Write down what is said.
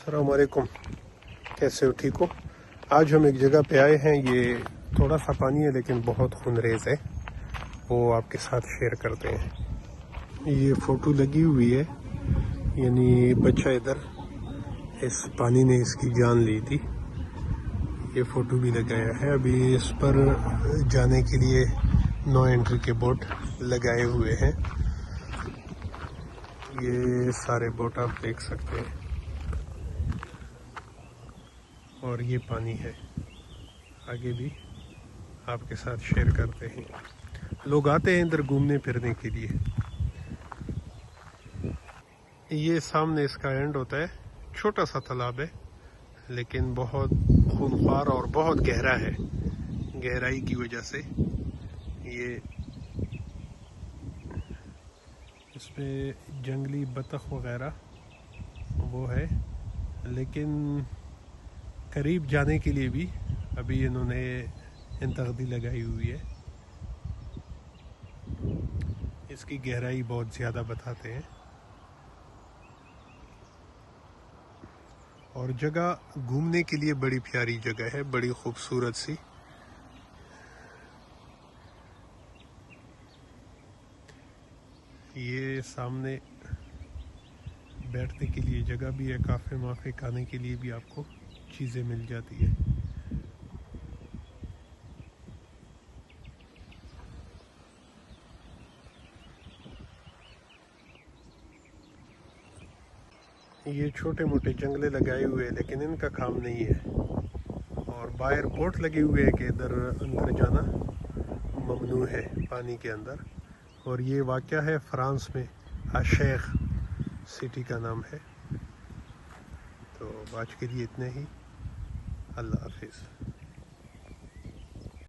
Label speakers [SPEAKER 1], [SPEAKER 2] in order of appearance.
[SPEAKER 1] अस्सलाम वालेकुम, कैसे हो? ठीक हो? आज हम एक जगह पे आए हैं। ये थोड़ा सा पानी है लेकिन बहुत खूनरेज है, वो आपके साथ शेयर करते हैं। ये फ़ोटो लगी हुई है, यानी बच्चा इधर, इस पानी ने इसकी जान ली थी। ये फ़ोटो भी लगाया है। अभी इस पर जाने के लिए नो एंट्री के बोट लगाए हुए हैं। ये सारे बोट आप देख सकते हैं और ये पानी है। आगे भी आपके साथ शेयर करते हैं। लोग आते हैं इधर घूमने फिरने के लिए। ये सामने इसका एंड होता है, छोटा सा तालाब है लेकिन बहुत खूंखार और बहुत गहरा है। गहराई की वजह से ये इसमें जंगली बतख वगैरह वो है, लेकिन करीब जाने के लिए भी अभी इन्होंने इंतगदी लगाई हुई है। इसकी गहराई बहुत ज़्यादा बताते हैं और जगह घूमने के लिए बड़ी प्यारी जगह है, बड़ी खूबसूरत सी। ये सामने बैठने के लिए जगह भी है, काफ़े माफे खाने के लिए भी आपको चीज़ें मिल जाती है। ये छोटे मोटे जंगले लगाए हुए हैं लेकिन इनका काम नहीं है, और बाहर बोट लगे हुए हैं कि इधर अंदर जाना ममनू है पानी के अंदर। और ये वाक़या है फ्रांस में, अशेख सिटी का नाम है। तो आज के लिए इतने ही। अल्लाह हाफिज़।